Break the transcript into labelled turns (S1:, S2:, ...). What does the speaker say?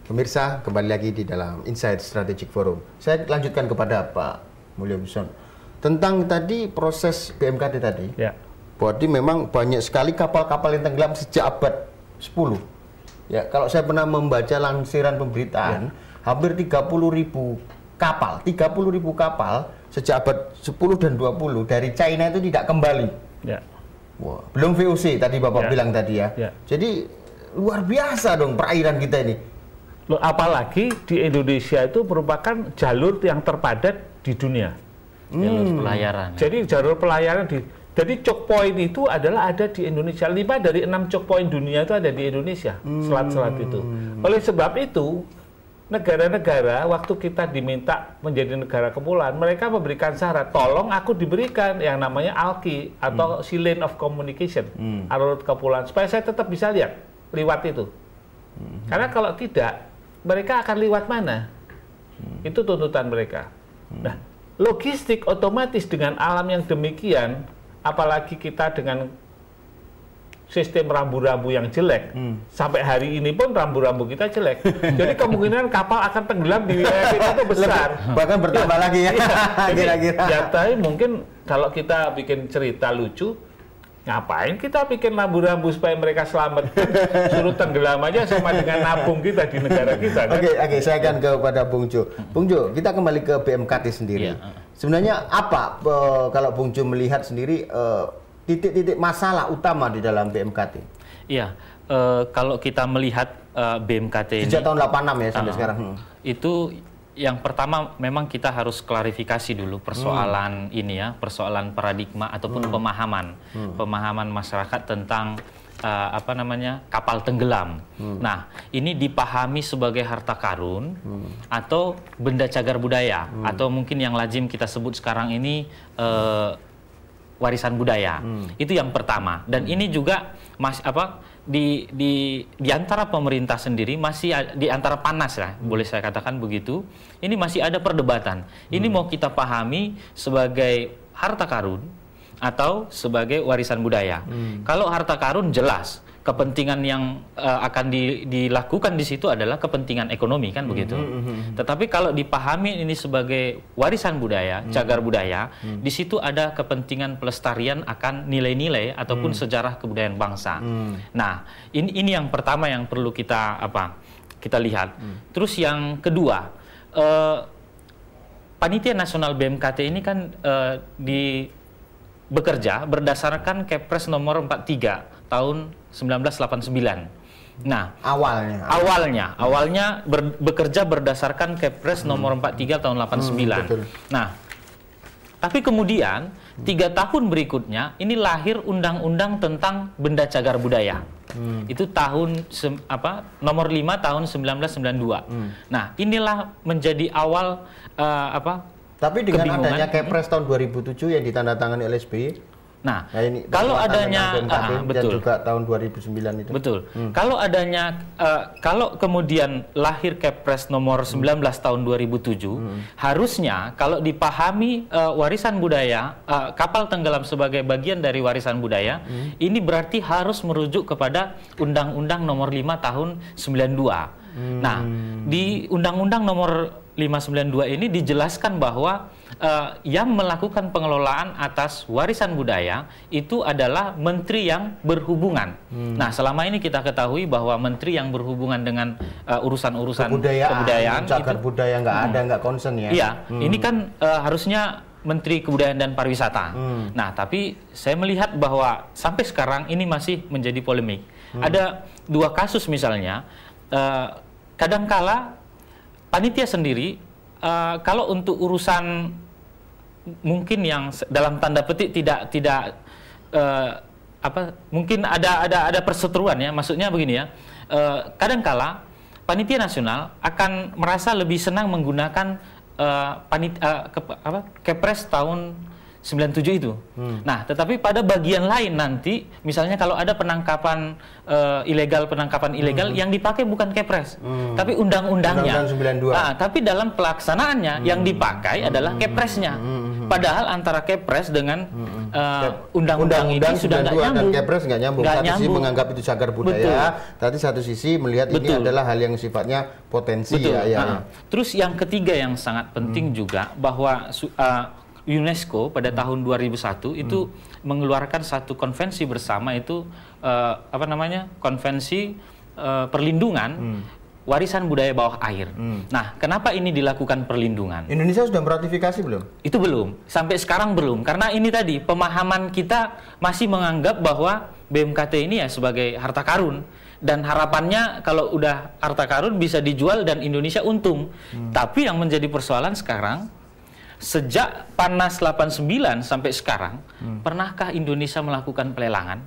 S1: Pemirsa, kembali lagi di dalam Inside Strategic Forum. Saya lanjutkan kepada Pak Mulyo Wison tentang tadi proses BMKT tadi.
S2: Ya.
S1: Berarti memang banyak sekali kapal-kapal yang tenggelam sejak abad 10. Ya, kalau saya pernah membaca lansiran pemberitaan, hampir 30.000 kapal, 30.000 kapal sejak abad 10 dan 20 dari China itu tidak kembali.
S2: Ya.
S1: Wah, belum VOC tadi Bapak bilang tadi ya. Jadi luar biasa dong perairan kita ini.
S2: Loh, apalagi di Indonesia itu merupakan jalur yang terpadat di dunia.
S3: Jalur pelayaran.
S2: Jadi jalur pelayaran jadi choke point itu adalah ada di Indonesia. 5 dari 6 choke point dunia itu ada di Indonesia, selat-selat itu. Oleh sebab itu, negara-negara waktu kita diminta menjadi negara kepulauan, mereka memberikan syarat, tolong aku diberikan yang namanya ALKI atau Sea Lane of Communication, alur kepulauan, supaya saya tetap bisa lihat lewat itu. Karena kalau tidak, mereka akan lewat mana? Itu tuntutan mereka. Nah, logistik otomatis dengan alam yang demikian, apalagi kita dengan sistem rambu-rambu yang jelek, sampai hari ini pun rambu-rambu kita jelek. Jadi kemungkinan kapal akan tenggelam di wilayah kita itu besar.
S1: Bahkan bertambah lagi ya.
S2: Kira-kira. Ya, tapi mungkin kalau kita bikin cerita lucu, ngapain kita bikin rambu-rambu supaya mereka selamat? Suruh tenggelam aja sama dengan nabung kita di negara kita. Kan?
S1: Oke, saya akan kepada Bung Jo. Bung Jo, kita kembali ke BMKT sendiri. Sebenarnya apa kalau Bung Jo melihat sendiri titik-titik masalah utama di dalam BMKT?
S3: Iya, kalau kita melihat BMKT
S1: sejak
S3: ini,
S1: tahun 86 ya sampai sekarang.
S3: Itu yang pertama memang kita harus klarifikasi dulu persoalan ini ya, persoalan paradigma ataupun pemahaman masyarakat tentang kapal tenggelam. Nah, ini dipahami sebagai harta karun atau benda cagar budaya atau mungkin yang lazim kita sebut sekarang ini warisan budaya. Itu yang pertama. Dan ini juga di antara pemerintah sendiri masih di antara panas lah, boleh saya katakan begitu. Ini masih ada perdebatan. Ini mau kita pahami sebagai harta karun atau sebagai warisan budaya. Kalau harta karun jelas kepentingan yang akan dilakukan di situ adalah kepentingan ekonomi kan begitu. Tetapi kalau dipahami ini sebagai warisan budaya, cagar budaya, di situ ada kepentingan pelestarian akan nilai-nilai ataupun sejarah kebudayaan bangsa. Nah, ini yang pertama yang perlu kita lihat. Terus yang kedua, Panitia Nasional BMKT ini kan bekerja berdasarkan Kepres nomor 43 tahun 1989. Nah, awalnya bekerja berdasarkan Kepres nomor 43 tahun 89. Nah, tapi kemudian 3 tahun berikutnya ini lahir undang-undang tentang benda cagar budaya. Itu tahun nomor 5 tahun 1992. Nah, inilah menjadi awal
S1: tapi dengan adanya Kepres tahun 2007 yang ditandatangani oleh SBY.
S3: Nah,
S1: ini
S3: kalau adanya
S1: betul. Dan juga tahun 2009 itu.
S3: Betul. Kalau adanya kalau kemudian lahir Kepres nomor 19 tahun 2007, harusnya kalau dipahami warisan budaya, kapal tenggelam sebagai bagian dari warisan budaya, ini berarti harus merujuk kepada Undang-Undang nomor 5 tahun 92. Nah, di Undang-Undang nomor 592 ini dijelaskan bahwa yang melakukan pengelolaan atas warisan budaya itu adalah menteri yang berhubungan. Nah, selama ini kita ketahui bahwa menteri yang berhubungan dengan urusan-urusan kebudayaan
S1: cagar budaya nggak concern ya.
S3: Iya, ini kan harusnya Menteri Kebudayaan dan Pariwisata. Nah, tapi saya melihat bahwa sampai sekarang ini masih menjadi polemik. Ada 2 kasus misalnya, kadangkala panitia sendiri kalau untuk urusan mungkin yang dalam tanda petik tidak mungkin ada perseteruan ya, maksudnya begini ya, kadangkala panitia nasional akan merasa lebih senang menggunakan Kepres tahun 97 itu. Nah, tetapi pada bagian lain nanti, misalnya kalau ada penangkapan ilegal yang dipakai bukan Kepres, tapi undang-undangnya. Nah, tapi dalam pelaksanaannya yang dipakai adalah Kepresnya. Padahal antara Kepres dengan undang-undang ini sudah nggak nyambung.
S1: Dan Kepres nggak nyambung. Satu sisi menganggap itu cagar budaya, tapi satu sisi melihat ini adalah hal yang sifatnya potensi.
S3: Terus yang ketiga yang sangat penting juga bahwa UNESCO pada tahun 2001 itu mengeluarkan satu konvensi bersama itu konvensi perlindungan warisan budaya bawah air. Nah, kenapa ini dilakukan perlindungan?
S1: Indonesia sudah meratifikasi belum?
S3: Itu belum. Sampai sekarang belum. Karena ini tadi, pemahaman kita masih menganggap bahwa BMKT ini ya sebagai harta karun. Dan harapannya kalau udah harta karun bisa dijual dan Indonesia untung. Tapi yang menjadi persoalan sekarang, sejak Panas 89 sampai sekarang, pernahkah Indonesia melakukan pelelangan?